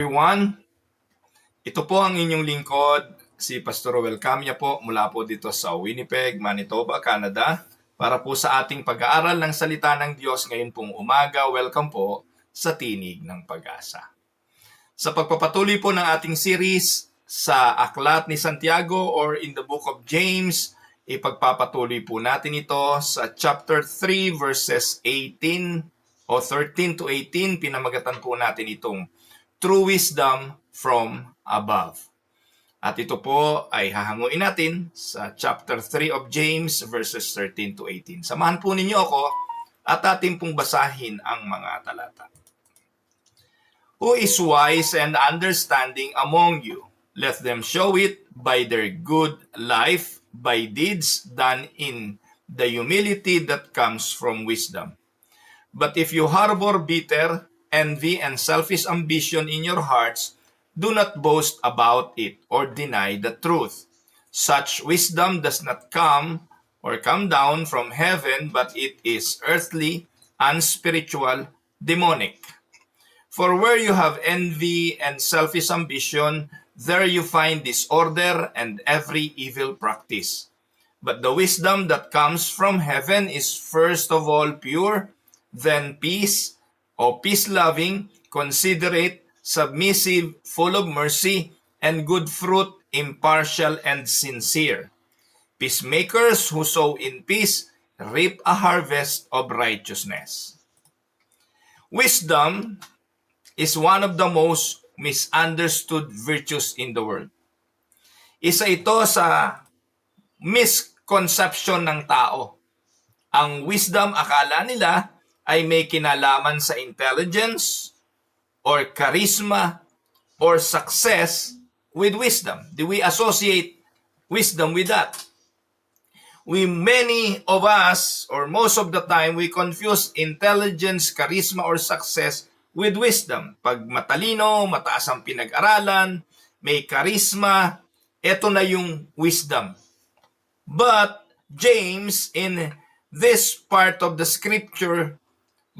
Everyone, ito po ang inyong lingkod, si Pastor Roel Camya po mula po dito sa Winnipeg, Manitoba, Canada para po sa ating pag-aaral ng salita ng Diyos ngayon pong umaga. Welcome po sa Tinig ng Pag-asa. Sa pagpapatuloy po ng ating series sa Aklat ni Santiago or in the Book of James, ipagpapatuloy po natin ito sa chapter 3 verses 18 o 13 to 18. Pinamagatan po natin itong True Wisdom from Above. At ito po ay hahanguin natin sa chapter 3 of James verses 13 to 18. Samahan po ninyo ako at atin pong basahin ang mga talata. Who is wise and understanding among you? Let them show it by their good life, by deeds done in the humility that comes from wisdom. But if you harbor bitter envy and selfish ambition in your hearts, do not boast about it or deny the truth. Such wisdom does not come down from heaven, but it is earthly, unspiritual, demonic. For where you have envy and selfish ambition, there you find disorder and every evil practice. But the wisdom that comes from heaven is first of all pure, then peace-loving, considerate, submissive, full of mercy, and good fruit, impartial and sincere. Peacemakers who sow in peace reap a harvest of righteousness. Wisdom is one of the most misunderstood virtues in the world. Isa ito sa misconception ng tao. Ang wisdom, akala nila, ay may kinalaman sa intelligence or charisma or success with wisdom. Do we associate wisdom with that? Many of us, or most of the time, we confuse intelligence, charisma, or success with wisdom. Pag matalino, mataas ang pinag-aralan, may charisma, ito na yung wisdom. But James, in this part of the scripture,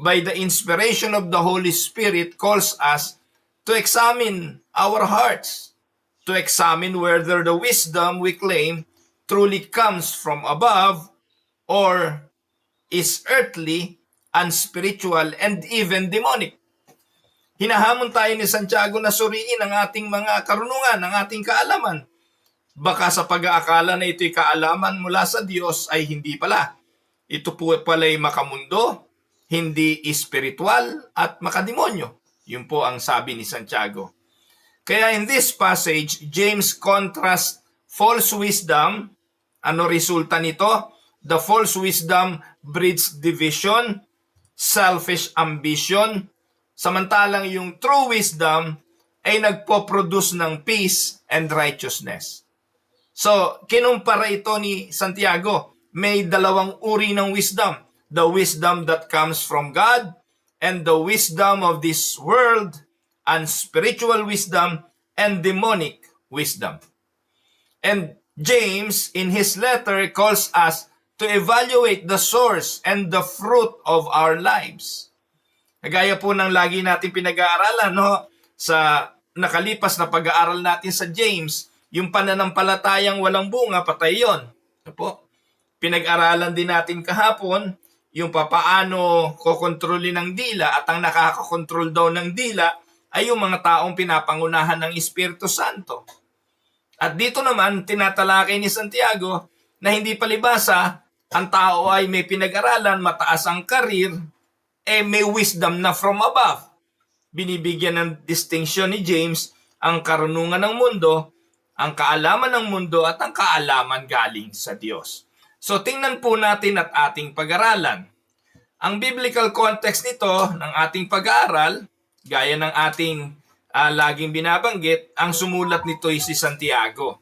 by the inspiration of the Holy Spirit, calls us to examine our hearts, to examine whether the wisdom we claim truly comes from above or is earthly, unspiritual, and even demonic. Hinahamon tayo ni Santiago na suriin ang ating mga karunungan, ang ating kaalaman. Baka sa pag-aakala na ito'y kaalaman mula sa Diyos ay hindi pala. Ito po pala'y makamundo, hindi espiritual at makademonyo. Yun po ang sabi ni Santiago. Kaya in this passage, James contrasts false wisdom. Ano resulta nito? The false wisdom breeds division, selfish ambition, samantalang yung true wisdom ay nagpo-produce ng peace and righteousness. So, kinumpara ito ni Santiago. May dalawang uri ng wisdom. The wisdom that comes from God and the wisdom of this world, and spiritual wisdom and demonic wisdom. And James, in his letter, calls us to evaluate the source and the fruit of our lives. Kagaya po ng lagi natin pinag-aaralan, no? Sa nakalipas na pag-aaral natin sa James, yung pananampalatayang walang bunga, patay yun. Ano po? Pinag-aralan din natin kahapon, yung papaano kokontrolin ng dila at ang nakakakontrol daw ng dila ay yung mga taong pinapangunahan ng Espiritu Santo. At dito naman, tinatalakay ni Santiago na hindi palibasa, ang tao ay may pinag-aralan, mataas ang karir, may wisdom na from above. Binibigyan ng distinction ni James ang karunungan ng mundo, ang kaalaman ng mundo at ang kaalaman galing sa Diyos. So tingnan po natin at ating pag-aralan. Ang biblical context nito ng ating pag-aaral, gaya ng ating laging binabanggit, ang sumulat nito ay si Santiago.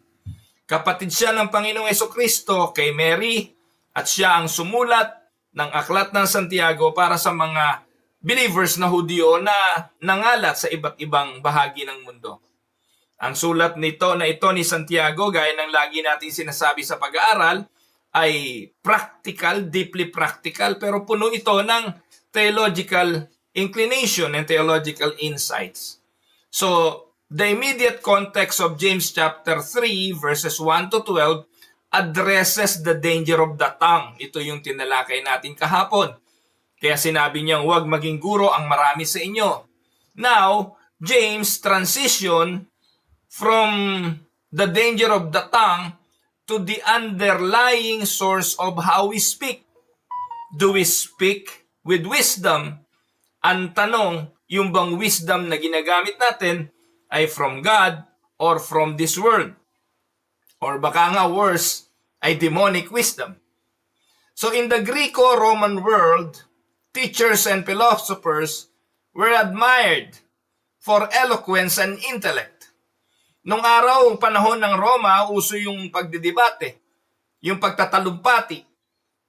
Kapatid siya ng Panginoong Jesucristo kay Mary at siya ang sumulat ng Aklat ng Santiago para sa mga believers na Hudyo na nangalat sa iba't ibang bahagi ng mundo. Ang sulat nito na ito ni Santiago, gaya ng lagi natin sinasabi sa pag-aaral, ay practical, deeply practical, pero puno ito ng theological inclination and theological insights. So, the immediate context of James chapter 3 verses 1 to 12 addresses the danger of the tongue. Ito yung tinalakay natin kahapon. Kaya sinabi niyang huwag maging guro ang marami sa inyo. Now, James transition from the danger of the tongue to the underlying source of how we speak. Do we speak with wisdom? Ang tanong, yung bang wisdom na ginagamit natin ay from God or from this world? Or baka nga worse, ay demonic wisdom. So in the Greco-Roman world, teachers and philosophers were admired for eloquence and intellect. Nung araw, panahon ng Roma, uso yung pagdidebate, yung pagtatalumpati.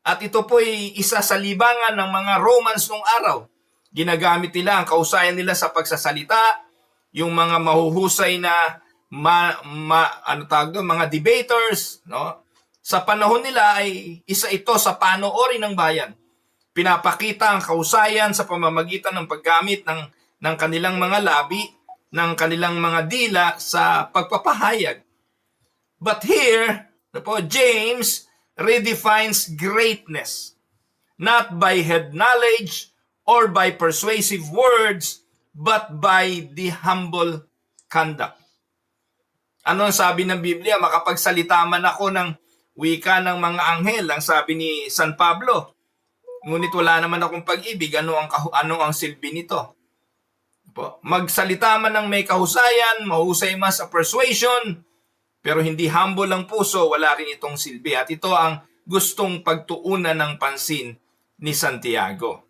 At ito po ay isa sa libangan ng mga Romans nung araw. Ginagamit nila ang kausayan nila sa pagsasalita, yung mga mahuhusay na mga debaters, no? Sa panahon nila ay isa ito sa panoorin ng bayan. Pinapakita ang kausayan sa pamamagitan ng paggamit ng kanilang mga labi, ng kanilang mga dila sa pagpapahayag. But here, James redefines greatness, not by head knowledge or by persuasive words, but by the humble conduct. Ano ang sabi ng Biblia? Makapagsalita man ako ng wika ng mga anghel, ang sabi ni San Pablo. Ngunit wala naman akong pag-ibig, ano ang silbi nito? Magsalita man ng may kahusayan, mahusay man sa persuasion, pero hindi humble ang puso, wala rin itong silbi. At ito ang gustong pagtuunan ng pansin ni Santiago.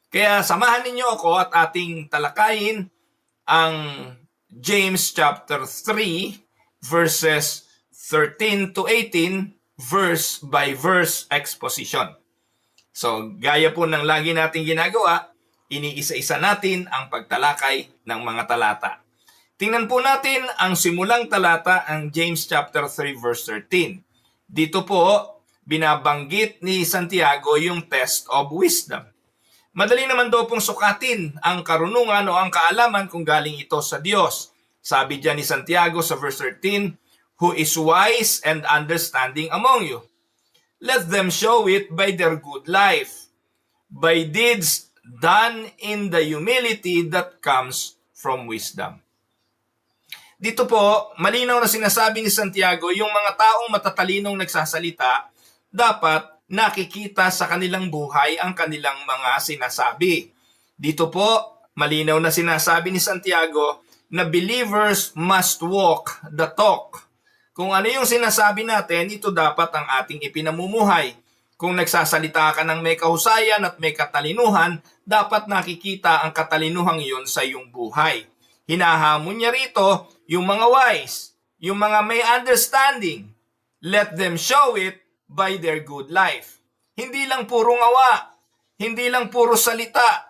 Kaya samahan ninyo ako at ating talakayin ang James chapter 3 verses 13 to 18 verse by verse exposition. So, gaya po ng lagi nating ginagawa, iniisa-isa natin ang pagtalakay ng mga talata. Tingnan po natin ang simulang talata, ang James chapter 3 verse 13. Dito po, binabanggit ni Santiago yung test of wisdom. Madali naman daw pong sukatin ang karunungan o ang kaalaman kung galing ito sa Diyos. Sabi diyan ni Santiago sa verse 13, who is wise and understanding among you. Let them show it by their good life, by deeds done in the humility that comes from wisdom. Dito po, malinaw na sinasabi ni Santiago, yung mga taong matatalinong nagsasalita, dapat nakikita sa kanilang buhay ang kanilang mga sinasabi. Dito po, malinaw na sinasabi ni Santiago na believers must walk the talk. Kung ano yung sinasabi natin, ito dapat ang ating ipinamumuhay. Kung nagsasalita ka ng may kahusayan at may katalinuhan, dapat nakikita ang katalinuhang iyon sa iyong buhay. Hinahamon niya rito yung mga wise, yung mga may understanding. Let them show it by their good life. Hindi lang puro ngawa, hindi lang puro salita.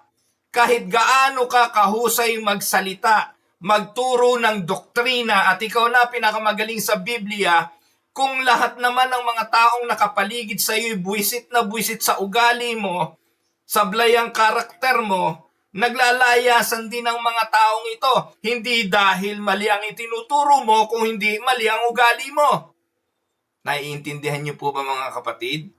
Kahit gaano ka kahusay magsalita, magturo ng doktrina at ikaw na pinakamagaling sa Biblia, kung lahat naman ng mga taong nakapaligid sa iyo buwisit na buwisit sa ugali mo, sablay ang karakter mo, naglalayasan din ng mga taong ito. Hindi dahil mali ang itinuturo mo, kung hindi mali ang ugali mo. Naiintindihan niyo po ba mga kapatid?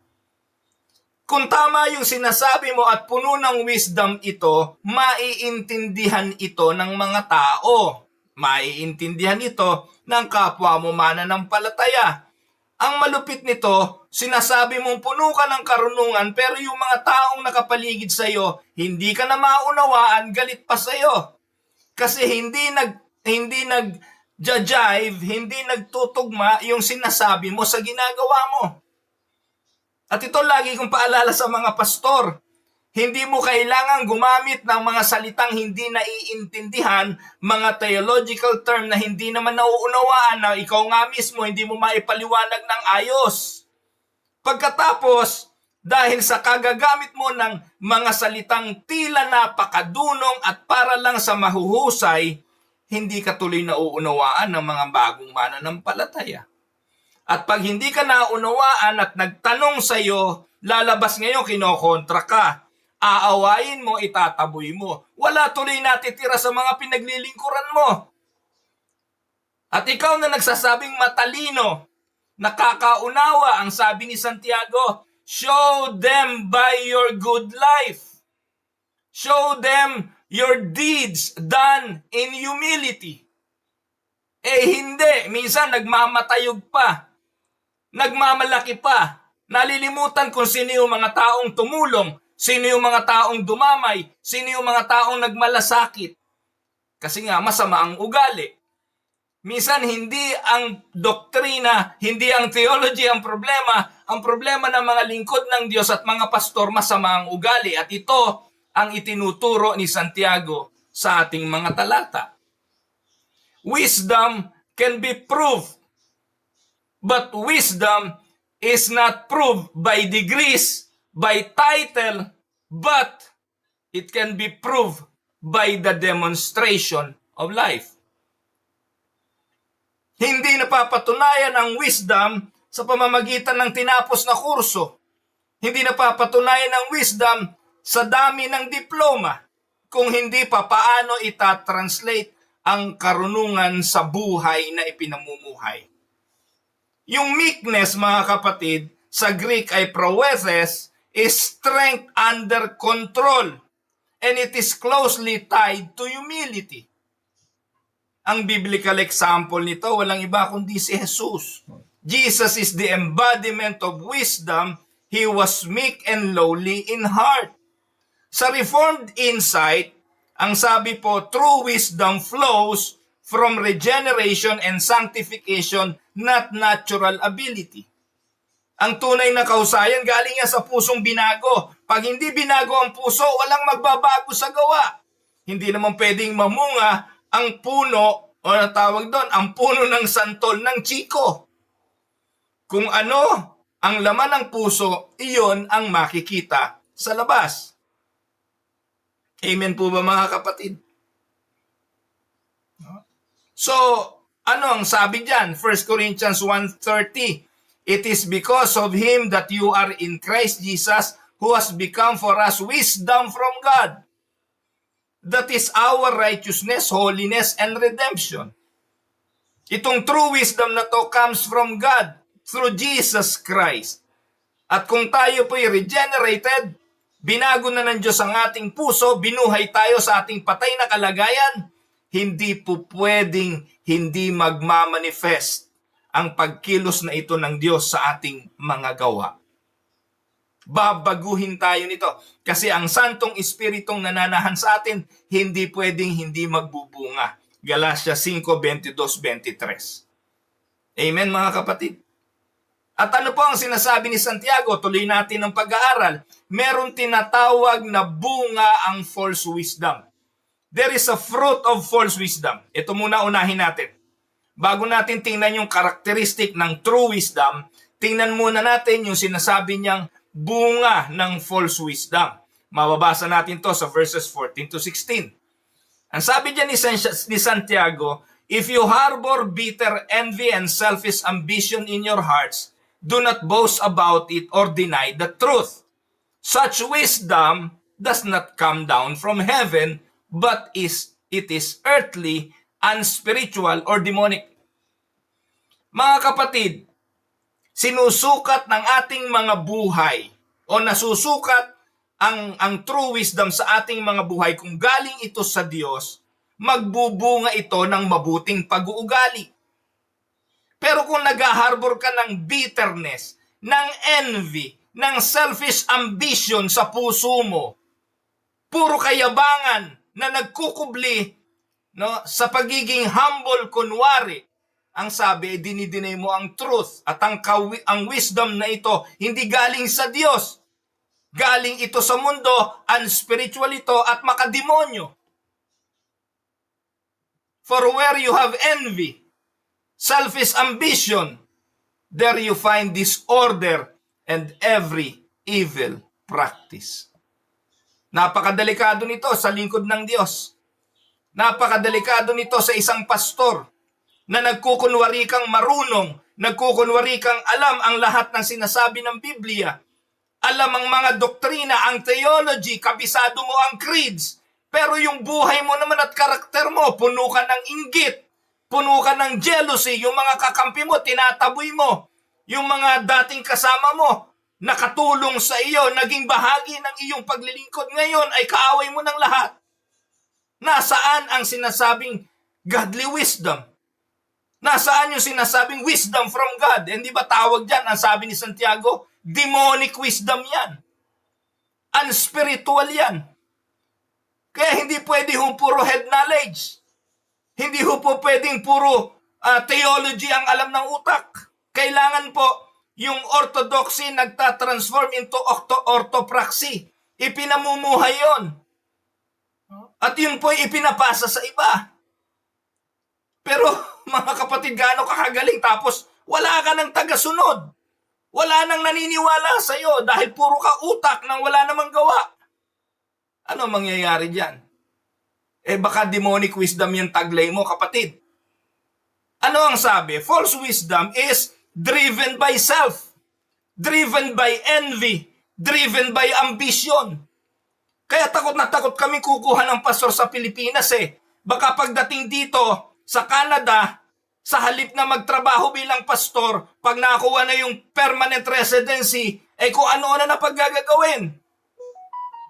Kung tama yung sinasabi mo at puno ng wisdom ito, maiintindihan ito ng mga tao. Maiintindihan ito ng kapwa mo mananampalataya. Ang malupit nito, sinasabi mong puno ka ng karunungan pero yung mga taong nakapaligid sa iyo, hindi ka na maunawaan, galit pa sa iyo. Kasi hindi nag-jive, hindi nagtutugma yung sinasabi mo sa ginagawa mo. At ito lagi kong paalala sa mga pastor. Hindi mo kailangan gumamit ng mga salitang hindi naiintindihan, mga theological term na hindi naman nauunawaan na ikaw nga mismo hindi mo maipaliwanag ng ayos. Pagkatapos, dahil sa kagagamit mo ng mga salitang tila napakadunong at para lang sa mahuhusay, hindi ka tuloy nauunawaan ng mga bagong mananampalataya. At pag hindi ka naunawaan at nagtanong sa iyo, lalabas ngayon kinokontra ka. Aawayin mo, itataboy mo. Wala tuloy natitira sa mga pinaglilingkuran mo. At ikaw na nagsasabing matalino, nakakaunawa, ang sabi ni Santiago, show them by your good life. Show them your deeds done in humility. Hindi. Minsan nagmamatayog pa. Nagmamalaki pa. Nalilimutan kung sino yung mga taong tumulong, sino yung mga taong dumamay, sino yung mga taong nagmalasakit. Kasi nga masama ang ugali. Minsan hindi ang doktrina, hindi ang theology ang problema. Ang problema ng mga lingkod ng Diyos at mga pastor, masama ang ugali. At ito ang itinuturo ni Santiago sa ating mga talata. Wisdom can be proved, but wisdom is not proved by degrees, by title, but it can be proved by the demonstration of life. Hindi napapatunayan ang wisdom sa pamamagitan ng tinapos na kurso. Hindi napapatunayan ang wisdom sa dami ng diploma, kung hindi pa paano itatranslate ang karunungan sa buhay na ipinamumuhay. Yung meekness, mga kapatid, sa Greek ay prowesses, is strength under control, and it is closely tied to humility. Ang biblical example nito, walang iba kundi si Jesus. Jesus is the embodiment of wisdom. He was meek and lowly in heart. Sa Reformed Insight, ang sabi po, true wisdom flows from regeneration and sanctification, not natural ability. Ang tunay na kahusayan galing yan sa pusong binago. Pag hindi binago ang puso, walang magbabago sa gawa. Hindi naman pwedeng mamunga ang puno, o natawag doon, ang puno ng santol ng chiko. Kung ano ang laman ng puso, iyon ang makikita sa labas. Amen po ba, mga kapatid? So, ano ang sabi dyan? 1 Corinthians 1:30. It is because of Him that you are in Christ Jesus, who has become for us wisdom from God. That is our righteousness, holiness, and redemption. Itong true wisdom na to comes from God through Jesus Christ. At kung tayo po'y regenerated, binago na ng Diyos ang ating puso, binuhay tayo sa ating patay na kalagayan, hindi po pwedeng hindi magmamanifest ang pagkilos na ito ng Diyos sa ating mga gawa. Babaguhin tayo nito kasi ang Santong Espiritong nananahan sa atin, hindi pwedeng hindi magbubunga. Galatia 5:22-23. Amen, mga kapatid. At ano po ang sinasabi ni Santiago? Tuloy natin ang pag-aaral. Meron tinatawag na bunga ang false wisdom. There is a fruit of false wisdom. Ito muna unahin natin. Bago natin tingnan yung karakteristik ng true wisdom, tingnan muna natin yung sinasabi niyang bunga ng false wisdom. Mababasa natin to sa verses 14-16. Ang sabi diyan ni Santiago, if you harbor bitter envy and selfish ambition in your hearts, do not boast about it or deny the truth. Such wisdom does not come down from heaven, but it is earthly, unspiritual, or demonic. Mga kapatid, sinusukat ng ating mga buhay o nasusukat ang true wisdom sa ating mga buhay kung galing ito sa Diyos, magbubunga ito ng mabuting pag-uugali. Pero kung nag-harbor ka ng bitterness, ng envy, ng selfish ambition sa puso mo, puro kayabangan na nagkukubli, no, sa pagiging humble kunwari, ang sabi, dinidinay mo ang truth at ang wisdom na ito hindi galing sa Diyos. Galing ito sa mundo, unspiritual ito at makademonyo. For where you have envy, selfish ambition, there you find disorder and every evil practice. Napakadelikado nito sa lingkod ng Diyos. Napakadelikado nito sa isang pastor na nagkukunwari kang marunong, nagkukunwari kang alam ang lahat ng sinasabi ng Biblia, alam ang mga doktrina, ang theology, kabisado mo ang creeds, pero yung buhay mo naman at karakter mo, puno ka ng inggit, puno ka ng jealousy, yung mga kakampi mo, tinataboy mo, yung mga dating kasama mo, nakatulong sa iyo, naging bahagi ng iyong paglilingkod, ngayon ay kaaway mo ng lahat. Nasaan ang sinasabing godly wisdom? Nasaan yung sinasabing wisdom from God? Hindi ba tawag dyan, ang sabi ni Santiago, demonic wisdom yan. Unspiritual yan. Kaya hindi pwede puro head knowledge. Hindi po pwedeng puro theology ang alam ng utak. Kailangan po yung orthodoxy nagtatransform into orthopraxy. Ipinamumuhay yon. At yun po ipinapasa sa iba. Pero mga kapatid, gaano kakagaling tapos wala ka ng tagasunod. Wala nang naniniwala sa iyo dahil puro ka utak nang wala namang gawa. Ano mangyayari diyan? Baka demonic wisdom yung taglay mo, kapatid. Ano ang sabi? False wisdom is driven by self, driven by envy, driven by ambition. Kaya takot na takot kami kukuha ng pastor sa Pilipinas Baka pagdating dito sa Canada, sa halip na magtrabaho bilang pastor, pag nakuha na yung permanent residency, kung ano-ano na paggagawin.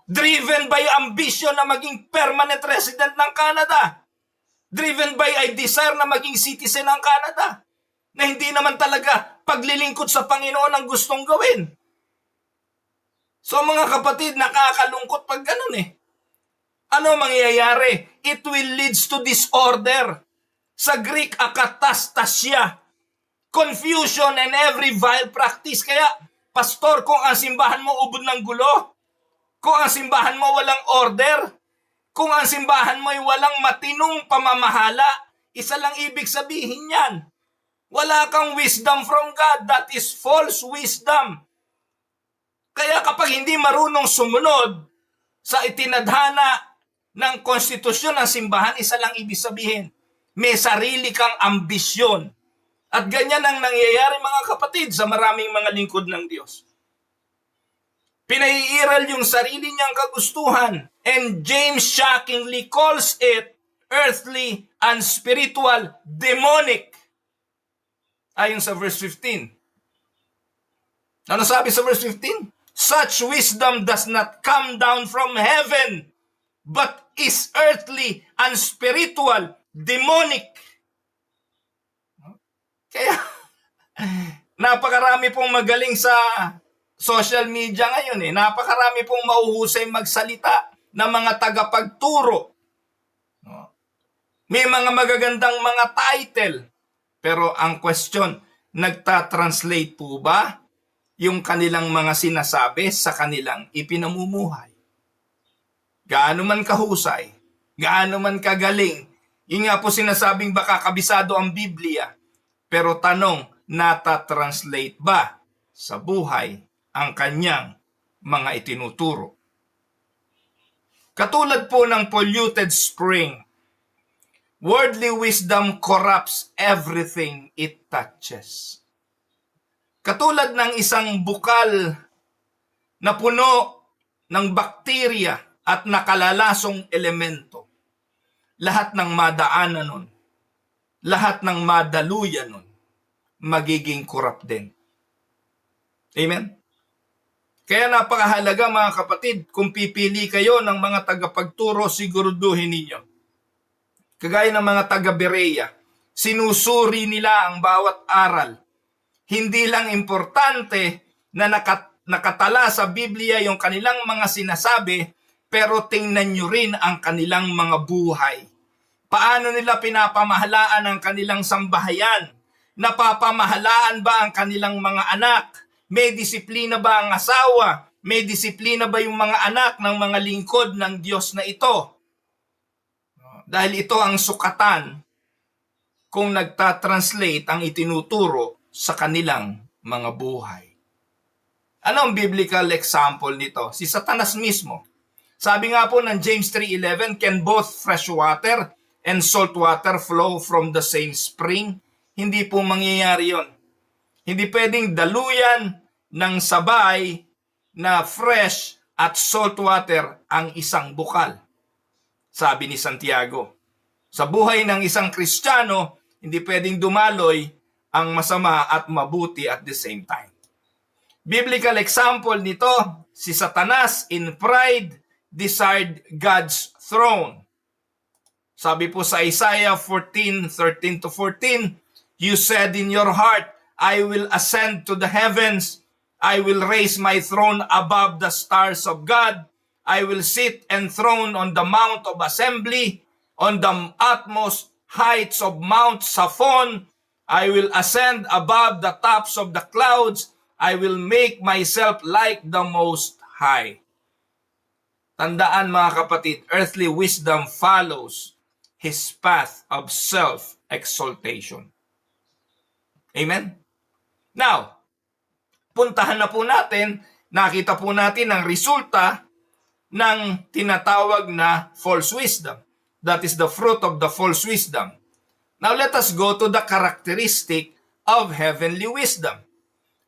Driven by ambition na maging permanent resident ng Canada. Driven by a desire na maging citizen ng Canada. Na hindi naman talaga paglilingkod sa Panginoon ang gustong gawin. So mga kapatid, nakakalungkot pag ganun Ano mangyayari? It will leads to disorder. Sa Greek, akatastasya. Confusion and every vile practice. Kaya, pastor, kung ang simbahan mo ubod ng gulo, kung ang simbahan mo walang order, kung ang simbahan mo ay walang matinong pamamahala, isa lang ibig sabihin yan. Wala kang wisdom from God. That is false wisdom. Kaya kapag hindi marunong sumunod sa itinadhana ng konstitusyon ng simbahan, isa lang ibig sabihin, may sarili kang ambisyon. At ganyan ang nangyayari mga kapatid sa maraming mga lingkod ng Diyos. Pinaiiral yung sarili niyang kagustuhan. And James shockingly calls it earthly, unspiritual, demonic. Ayon sa verse 15. Ano sabi sa verse 15? Such wisdom does not come down from heaven, but is earthly, unspiritual, demonic. Kaya, napakarami pong magaling sa social media ngayon Napakarami pong mauhusay magsalita ng mga tagapagturo. May mga magagandang mga title. Pero ang question, nagtatranslate po ba yung kanilang mga sinasabi sa kanilang ipinamumuhay? Gaano man kahusay, gaano man kagaling, yun nga po sinasabing baka kabisado ang Biblia. Pero tanong, natatranslate ba sa buhay ang kanyang mga itinuturo? Katulad po ng polluted spring, worldly wisdom corrupts everything it touches. Katulad ng isang bukal na puno ng bakterya at nakalalasong elemento, lahat ng madaanan nun, lahat ng madaluyan nun, magiging corrupt din. Amen? Kaya napakahalaga mga kapatid, kung pipili kayo ng mga tagapagturo, siguraduhin ninyo. Kagaya ng mga taga-Berea, sinusuri nila ang bawat aral. Hindi lang importante na nakatala sa Biblia yung kanilang mga sinasabi, pero tingnan nyo rin ang kanilang mga buhay. Paano nila pinapamahalaan ang kanilang sambahayan? Napapamahalaan ba ang kanilang mga anak? May disiplina ba ang asawa? May disiplina ba yung mga anak ng mga lingkod ng Diyos na ito? Dahil ito ang sukatan kung nagtatranslate ang itinuturo sa kanilang mga buhay. Ano ang biblical example nito? Si Satanas mismo. Sabi nga po ng James 3:11, can both fresh water and salt water flow from the same spring? Hindi po mangyayari yon. Hindi pwedeng daluyan ng sabay na fresh at salt water ang isang bukal. Sabi ni Santiago, sa buhay ng isang Kristiyano, hindi pwedeng dumaloy ang masama at mabuti at the same time. Biblical example nito, si Satanas in pride desired God's throne. Sabi po sa Isaiah 14:13-14, you said in your heart, I will ascend to the heavens. I will raise my throne above the stars of God. I will sit enthroned on the mount of assembly, on the utmost heights of Mount Saphon. I will ascend above the tops of the clouds. I will make myself like the Most High. Tandaan mga kapatid, earthly wisdom follows his path of self-exaltation. Amen? Now, puntahan na po natin, nakita po natin ang resulta ng tinatawag na false wisdom. That is the fruit of the false wisdom. Now, let us go to the characteristic of heavenly wisdom.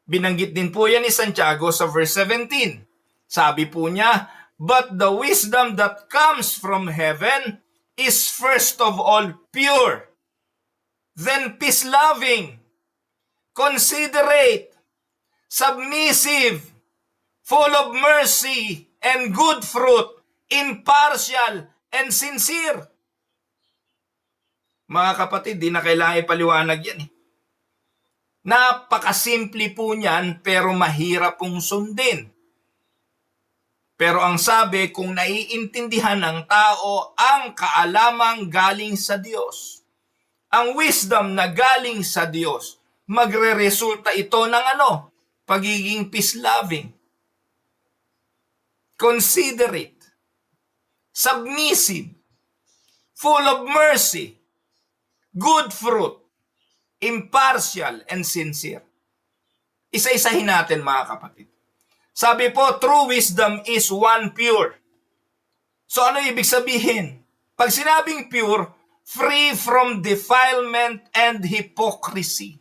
Binanggit din po yan ni Santiago sa verse 17. Sabi po niya, but the wisdom that comes from heaven is first of all pure, then peace-loving, considerate, submissive, full of mercy and good fruit, impartial and sincere. Mga kapatid, di na kailangan ipaliwanag yan eh. Napakasimple po niyan pero mahirap pong sundin. Pero ang sabi, kung naiintindihan ng tao ang kaalamang galing sa Diyos, ang wisdom na galing sa Diyos, magre-resulta ito ng ano? Pagiging peace-loving, considerate, submissive, full of mercy, good fruit, impartial, and sincere. Isa-isahin natin mga kapatid. Sabi po, true wisdom is one pure. So ano ibig sabihin? Pag sinabing pure, free from defilement and hypocrisy.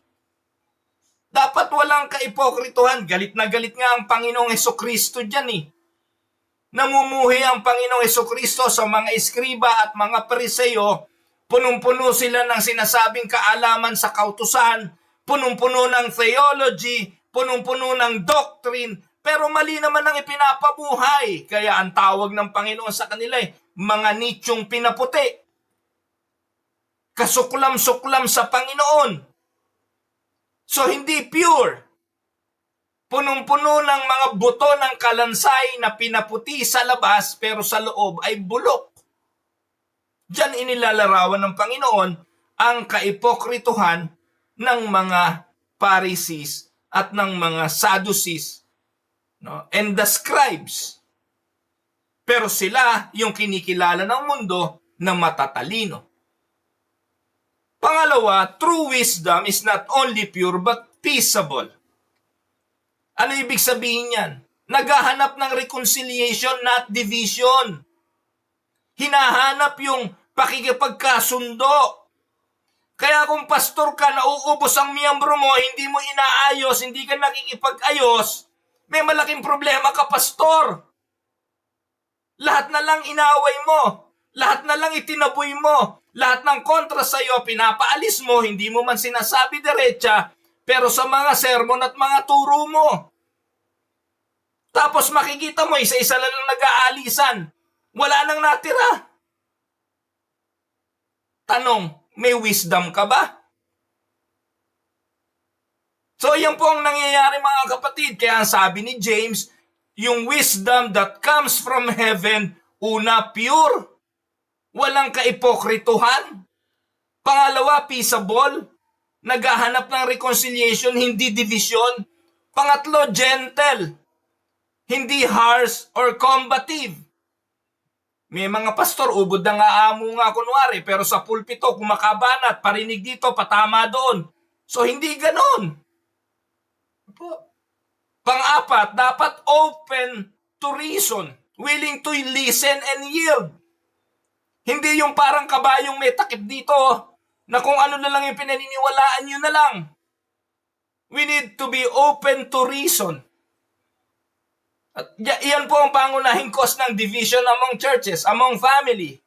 Dapat walang kaipokrituhan. Galit na galit nga ang Panginoong Hesukristo dyan eh. Namumuhi ang Panginoong Hesukristo sa mga eskriba at mga Pariseo. Punong-puno sila ng sinasabing kaalaman sa kautusan, punong-puno ng theology, punong-puno ng doctrine, pero mali naman ang ipinapabuhay. Kaya ang tawag ng Panginoon sa kanila mga nityong pinaputi. Kasuklam-suklam sa Panginoon. So hindi pure. Punong-puno ng mga buto ng kalansay na pinaputi sa labas pero sa loob ay bulok. Diyan inilalarawan ng Panginoon ang kaipokrituhan ng mga Pharisees at ng mga Sadducees, no? And the scribes. Pero sila yung kinikilala ng mundo na matatalino. Pangalawa, true wisdom is not only pure but peaceable. Ano ibig sabihin yan? Naghahanap ng reconciliation, not division. Hinahanap yung pakikipagkasundo. Kaya kung pastor ka, nauubos ang miyembro mo, hindi mo inaayos, hindi ka nakikipag-ayos, may malaking problema ka, pastor. Lahat na lang inaway mo. Lahat na lang itinaboy mo. Lahat ng kontra sa iyo, pinapaalis mo, hindi mo man sinasabi diretsa, pero sa mga sermon at mga turo mo. Tapos makikita mo, isa-isa lang nag-aalisan. Wala nang natira. Tanong, may wisdom ka ba? So yan po ang nangyayari mga kapatid. Kaya ang sabi ni James, yung wisdom that comes from heaven, una, pure. Walang kaipokrituhan. Pangalawa, peaceable. Naghahanap ng reconciliation, hindi division. Pangatlo, gentle. Hindi harsh or combative. May mga pastor, ubod na nga amo nga kunwari, pero sa pulpito, kumakabanat, parinig dito, patama doon. So, hindi ganon. Pang-apat, dapat open to reason, willing to listen and yield. Hindi yung parang kabayong may takip dito, na kung ano na lang yung pinaniniwalaan nyo na lang. We need to be open to reason. At iyan po ang pangunahing cause ng division among churches, among family.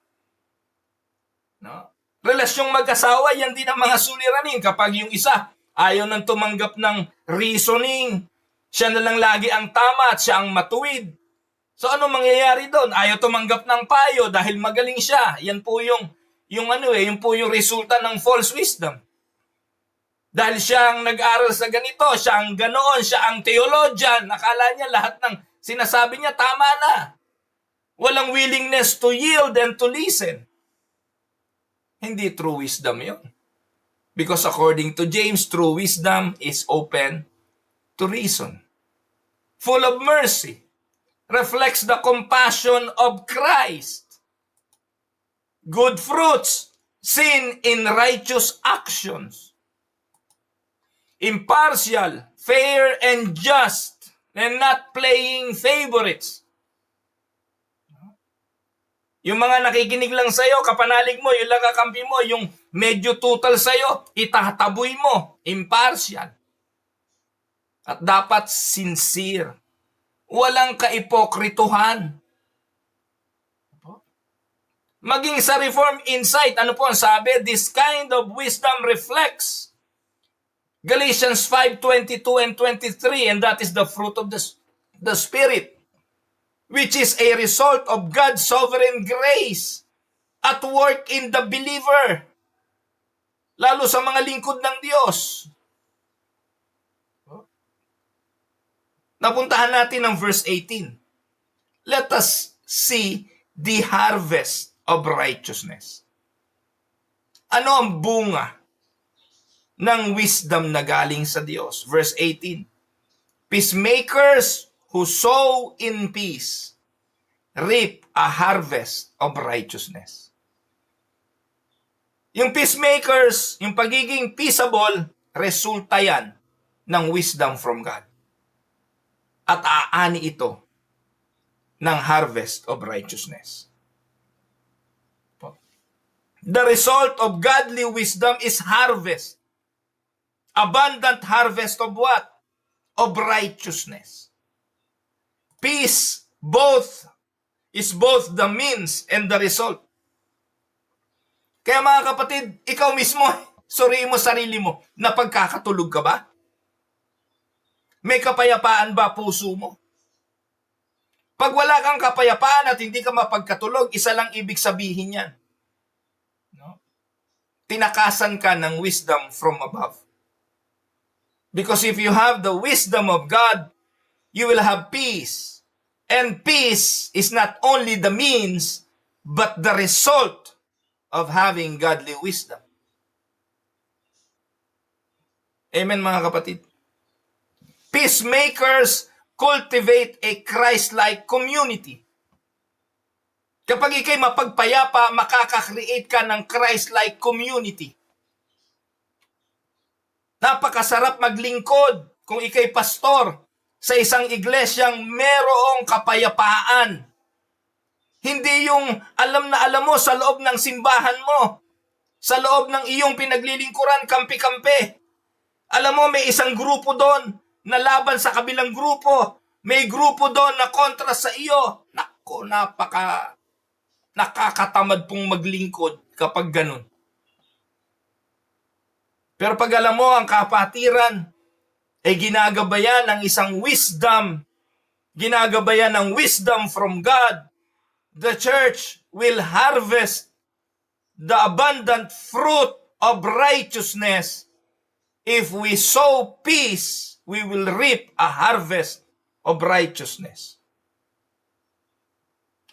No? Relasyong mag-asawa, yan din ang mga suliranin. Kapag yung isa ayaw nang tumanggap ng reasoning, siya na lang lagi ang tama at siya ang matuwid. So ano mangyayari doon? Ayaw tumanggap ng payo dahil magaling siya. Yan po yung yun po yung resulta ng false wisdom. Dahil siya ang nag-aral sa ganito, siya ang ganoon, siya ang theologian. Nakala niya lahat ng sinasabi niya tama na. Walang willingness to yield and to listen. Hindi true wisdom yun. Because according to James, true wisdom is open to reason. Full of mercy. Reflects the compassion of Christ. Good fruits, seen in righteous actions. Impartial, fair, and just, and not playing favorites. Yung mga nakikinig lang sa'yo, kapanalig mo, yung lang kakampi mo, yung medyo tutal sa'yo, itataboy mo. Impartial. At dapat sincere. Walang kaipokrituhan. Maging sa Reformed Insight, ano po ang sabi? This kind of wisdom reflects Galatians 5:22 and 23, and that is the fruit of the Spirit, which is a result of God's sovereign grace at work in the believer, lalo sa mga lingkod ng Diyos. Napuntahan natin ang verse 18. Let us see the harvest of righteousness. Ano ang bunga ng wisdom na galing sa Diyos? Verse 18. Peacemakers who sow in peace reap a harvest of righteousness. Yung peacemakers, yung pagiging peaceable, resulta yan ng wisdom from God. At aani ito ng harvest of righteousness. The result of godly wisdom is harvest. Abundant harvest of what? Of righteousness. Peace is both the means and the result. Kaya mga kapatid, ikaw mismo, suriin mo sarili mo, napagkakatulog ka ba? May kapayapaan ba puso mo? Pag wala kang kapayapaan at hindi ka mapagkatulog, isa lang ibig sabihin yan. No? Tinakasan ka ng wisdom from above. Because if you have the wisdom of God, you will have peace. And peace is not only the means, but the result of having godly wisdom. Amen mga kapatid. Peacemakers cultivate a Christ-like community. Kapag ikay mapagpayapa, makaka-create ka ng Christ-like community. Napakasarap maglingkod kung ikay pastor sa isang iglesyang merong kapayapaan. Hindi yung alam na alam mo sa loob ng simbahan mo, sa loob ng iyong pinaglilingkuran, kampi-kampi. Alam mo, may isang grupo doon na laban sa kabilang grupo. May grupo doon na kontra sa iyo. Nako, nakakatamad pong maglingkod kapag ganun. Pero pag alam mo, ang kapatiran ay ginagabayan ng isang wisdom, ginagabayan ng wisdom from God, the church will harvest the abundant fruit of righteousness. If we sow peace, we will reap a harvest of righteousness.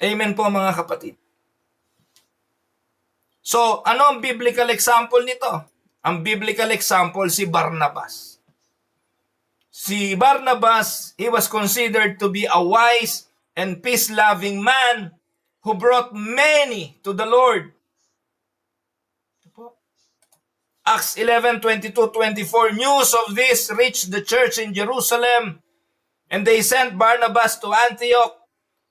Amen po mga kapatid. So, ano ang biblical example nito? Ang biblical example, si Barnabas. Si Barnabas, he was considered to be a wise and peace-loving man who brought many to the Lord. Acts 11:22-24, news of this reached the church in Jerusalem, and they sent Barnabas to Antioch.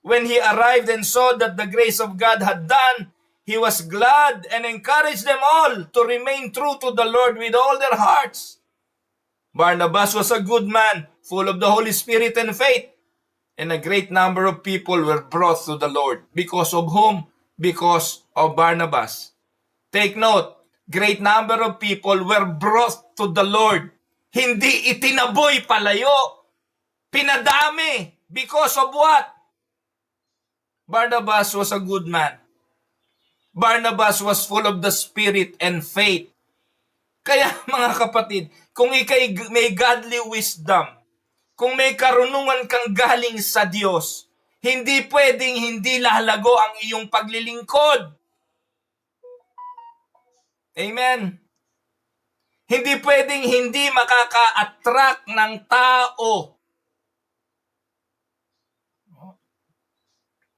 When he arrived and saw that the grace of God had done, he was glad and encouraged them all to remain true to the Lord with all their hearts. Barnabas was a good man, full of the Holy Spirit and faith, And a great number of people were brought to the Lord. Because of whom? Because of Barnabas. Take note, great number of people were brought to the Lord. Hindi itinaboy palayo. Pinadami. Because of what? Barnabas was a good man. Barnabas was full of the Spirit and faith. Kaya mga kapatid, kung ikay may godly wisdom, kung may karunungan kang galing sa Diyos, hindi pwedeng hindi lalago ang iyong paglilingkod. Amen. Hindi pwedeng hindi makaka-attract ng tao.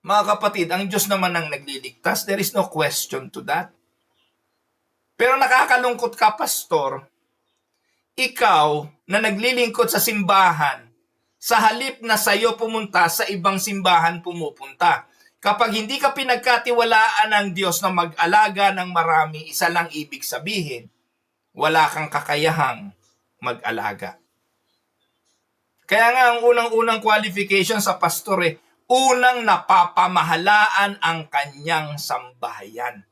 Mga kapatid, ang Diyos naman ang nagliligtas. There is no question to that. Pero nakakalungkot ka, pastor, ikaw na naglilingkod sa simbahan, sa halip na sa'yo pumunta, sa ibang simbahan pumupunta. Kapag hindi ka pinagkatiwalaan ng Diyos na mag-alaga ng marami, isa lang ibig sabihin, wala kang kakayahang mag-alaga. Kaya nga ang unang-unang qualification sa pastor unang napapamahalaan ang kanyang sambahayan.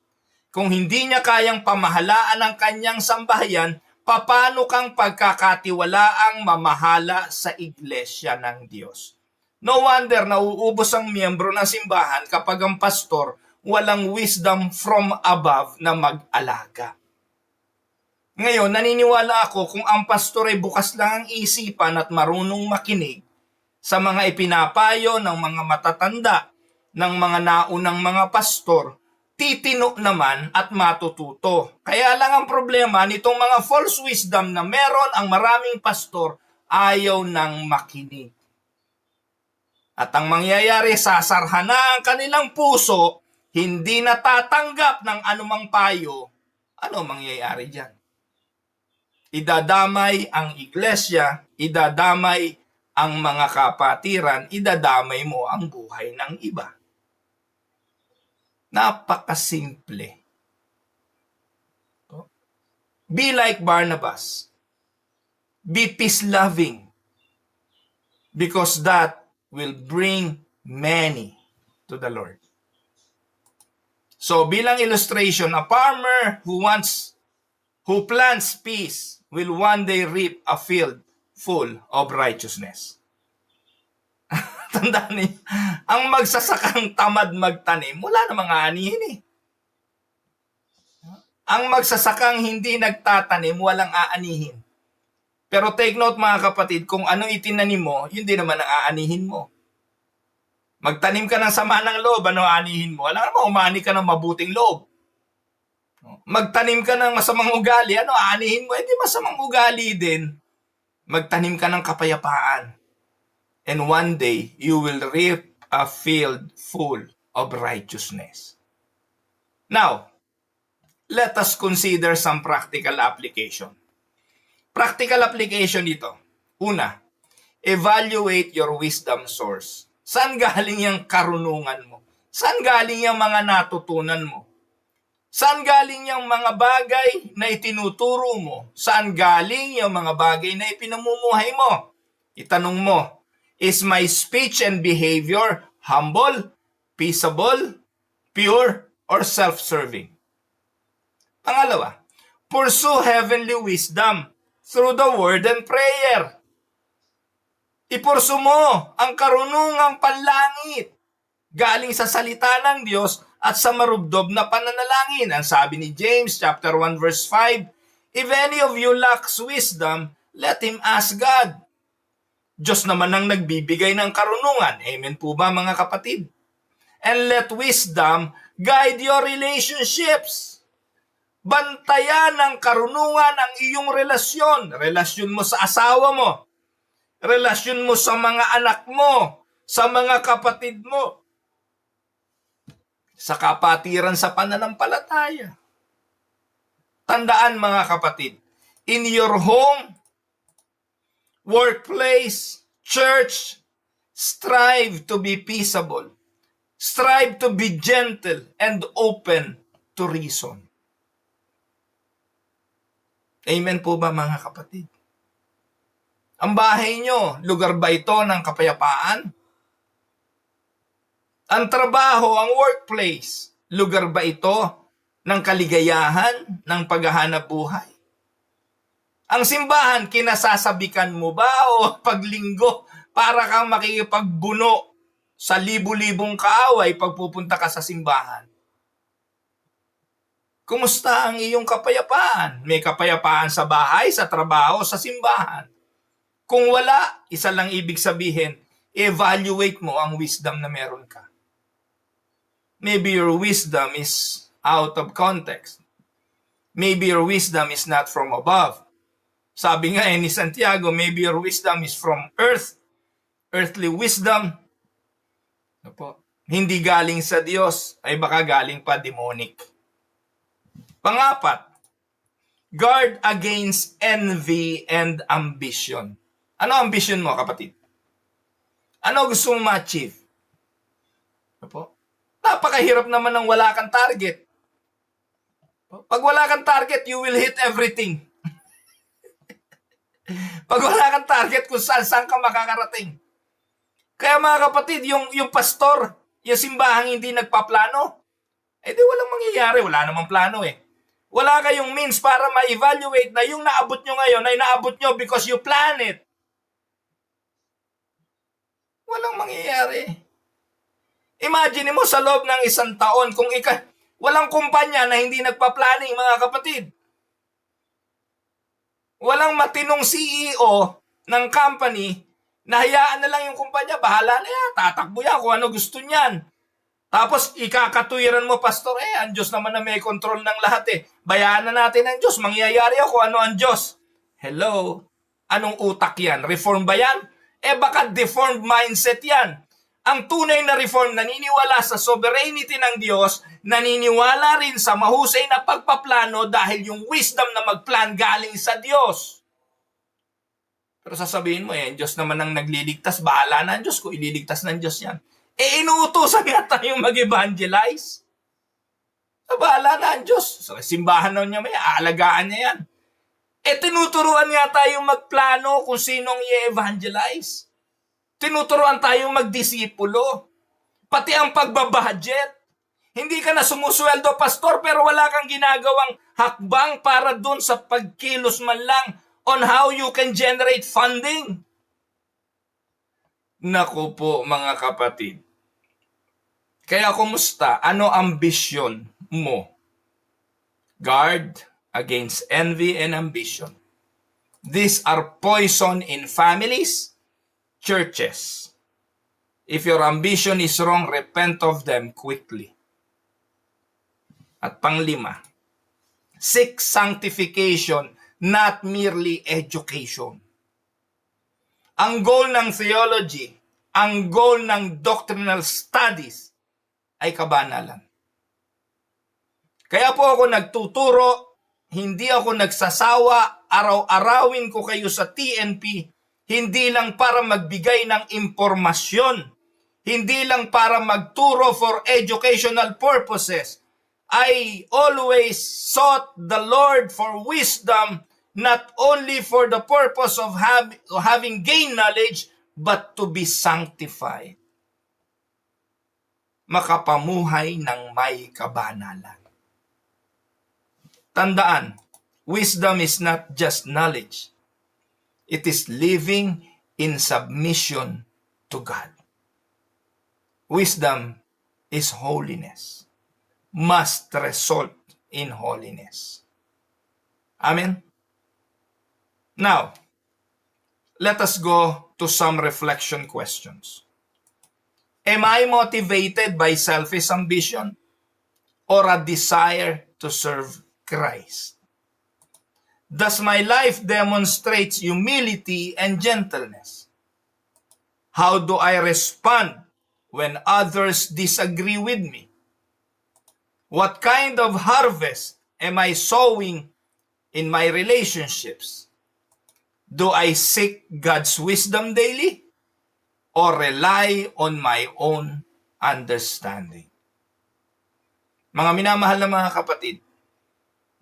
Kung hindi niya kayang pamahalaan ang kanyang sambahayan, paano kang pagkakatiwalaang mamahala sa iglesia ng Diyos? No wonder nauubos ang miyembro ng simbahan kapag ang pastor walang wisdom from above na mag-alaga. Ngayon, naniniwala ako kung ang pastor ay bukas lang ang isipan at marunong makinig sa mga ipinapayo ng mga matatanda, ng mga naunang mga pastor, titino naman at matututo. Kaya lang ang problema nitong mga false wisdom na meron ang maraming pastor, ayaw nang makinig. At ang mangyayari, sasarhan na ang kanilang puso, hindi natatanggap ng anumang payo. Ano mangyayari dyan? Idadamay ang iglesia, idadamay ang mga kapatiran, idadamay mo ang buhay ng iba. Napakasimple. Be like Barnabas. Be peace-loving. Because that will bring many to the Lord. So bilang illustration, a farmer who plants peace will one day reap a field full of righteousness. Tandaan niyo, ang magsasakang tamad magtanim, wala namang aanihin eh. Ang magsasakang hindi nagtatanim, walang aanihin. Pero take note mga kapatid, kung ano itinanim mo, yun din naman ang aanihin mo. Magtanim ka ng sama ng loob, ano aanihin mo? Alam mo, umani ka ng mabuting loob. Magtanim ka ng masamang ugali, ano aanihin mo? Hindi masamang ugali din. Magtanim ka ng kapayapaan. And one day, you will reap a field full of righteousness. Now, let us consider some practical application. Practical application dito. Una, evaluate your wisdom source. Saan galing yung karunungan mo? Saan galing yung mga natutunan mo? Saan galing yung mga bagay na itinuturo mo? Saan galing yung mga bagay na ipinamumuhay mo? Itanong mo, is my speech and behavior humble, peaceable, pure, or self-serving? Pangalawa, pursue heavenly wisdom through the word and prayer. Ipursu mo ang karunungang panlangit galing sa salita ng Diyos at sa marubdob na pananalangin. Ang sabi ni James chapter 1 verse 5, if any of you lacks wisdom, let him ask God. Diyos naman ang nagbibigay ng karunungan. Amen po ba mga kapatid? And let wisdom guide your relationships. Bantayan ng karunungan ang iyong relasyon. Relasyon mo sa asawa mo. Relasyon mo sa mga anak mo. Sa mga kapatid mo. Sa kapatiran sa pananampalataya. Tandaan mga kapatid, in your home, workplace, church, strive to be peaceable. Strive to be gentle and open to reason. Amen po ba mga kapatid? Ang bahay nyo, lugar ba ito ng kapayapaan? Ang trabaho, ang workplace, lugar ba ito ng kaligayahan, ng paghahanap buhay? Ang simbahan, kinasasabikan mo ba o paglinggo para kang makikipagbuno sa libu-libong kaaway pag pupunta ka sa simbahan? Kumusta ang iyong kapayapaan? May kapayapaan sa bahay, sa trabaho, sa simbahan? Kung wala, isa lang ibig sabihin, evaluate mo ang wisdom na meron ka. Maybe your wisdom is out of context. Maybe your wisdom is not from above. Sabi nga ni Santiago, maybe your wisdom is from earth, earthly wisdom. Hindi galing sa Diyos, ay baka galing pa demonic. Pangapat, guard against envy and ambition. Ano ambition mo, kapatid? Ano gusto mong ma-achieve? Napakahirap naman ng wala kang target. Pag wala kang target, you will hit everything. Pag wala kang target, kung saan ka makakarating. Kaya mga kapatid, yung pastor, yung simbahang hindi nagpaplano, di walang mangyayari. Wala namang plano eh. Wala kayong means para ma-evaluate na yung naabot nyo ngayon ay naabot nyo because you plan it. Walang mangyayari. Imagine mo sa loob ng isang taon kung walang kumpanya na hindi nagpa-planning, mga kapatid. Walang matinong CEO ng company na hayaan na lang yung kumpanya, bahala na yan, tatakbo yan kung ano gusto niyan. Tapos ikakatuwiran mo, pastor, ang Diyos naman na may control ng lahat eh. Bayaan na natin ang Diyos, mangyayari ako ano ang Diyos. Hello? Anong utak yan? Reform ba yan? Baka deformed mindset yan. Ang tunay na reform, naniniwala sa sovereignty ng Diyos, naniniwala rin sa mahusay na pagpaplano dahil yung wisdom na magplan galing sa Diyos. Pero sasabihin mo, Diyos naman ang nagliligtas, bahala na ang Diyos kung ililigtas ng Diyos yan. Inuutosan nga tayong mag-evangelize. Bahala na ang Diyos. Sa simbahan na niya, may aalagaan niya yan. Tinuturuan nga tayong magplano kung sinong i-evangelize. Tinuturuan tayong magdisipulo. Pati ang pagbabudget. Hindi ka na sumusweldo, pastor, pero wala kang ginagawang hakbang para dun sa pagkilos man lang on how you can generate funding. Naku po, mga kapatid. Kaya kumusta? Ano ambisyon mo? Guard against envy and ambition. These are poison in families, churches. If your ambition is wrong, repent of them quickly. At panglima, seek sanctification, not merely education. Ang goal ng theology, ang goal ng doctrinal studies ay kabanalan. Kaya po ako nagtuturo, hindi ako nagsasawa, araw-arawin ko kayo sa TNP, hindi lang para magbigay ng impormasyon, hindi lang para magturo for educational purposes. I always sought the Lord for wisdom, not only for the purpose of having gained knowledge, but to be sanctified. Makapamuhay ng may kabanalan. Tandaan, wisdom is not just knowledge. It is living in submission to God. Wisdom is holiness. Must result in holiness. Amen? Now, let us go to some reflection questions. Am I motivated by selfish ambition or a desire to serve Christ? Does my life demonstrate humility and gentleness? How do I respond when others disagree with me? What kind of harvest am I sowing in my relationships? Do I seek God's wisdom daily or rely on my own understanding? Mga minamahal na mga kapatid,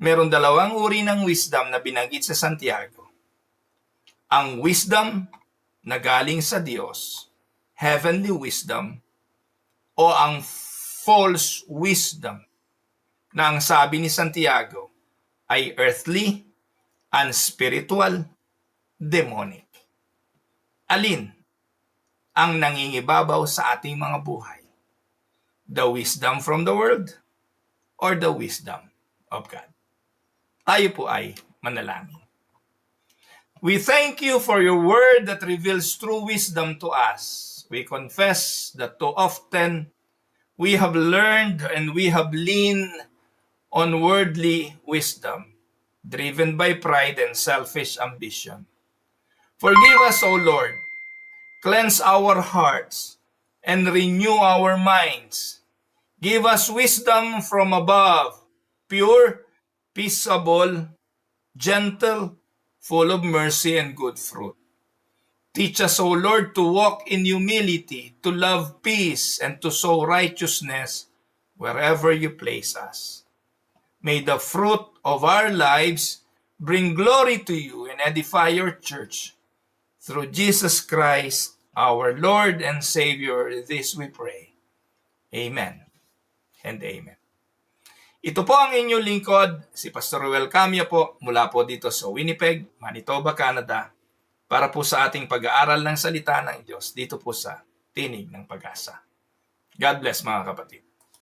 meron dalawang uri ng wisdom na binanggit sa Santiago. Ang wisdom na galing sa Diyos, heavenly wisdom, o ang false wisdom na ang sabi ni Santiago ay earthly, unspiritual, demonic? Alin ang nangingibabaw sa ating mga buhay? The wisdom from the world or the wisdom of God? Tayo po ay manalangin. We thank you for your word that reveals true wisdom to us. We confess that too often we have learned and we have leaned on worldly wisdom, driven by pride and selfish ambition. Forgive us, O Lord. Cleanse our hearts and renew our minds. Give us wisdom from above, pure, peaceable, gentle, full of mercy and good fruit. Teach us, O Lord, to walk in humility, to love peace, and to sow righteousness wherever you place us. May the fruit of our lives bring glory to you and edify your church. Through Jesus Christ, our Lord and Savior, this we pray. Amen and amen. Ito po ang inyong lingkod, si Pastor Ruel Camia po, mula po dito sa Winnipeg, Manitoba, Canada, para po sa ating pag-aaral ng salita ng Diyos dito po sa Tinig ng Pag-asa. God bless mga kapatid.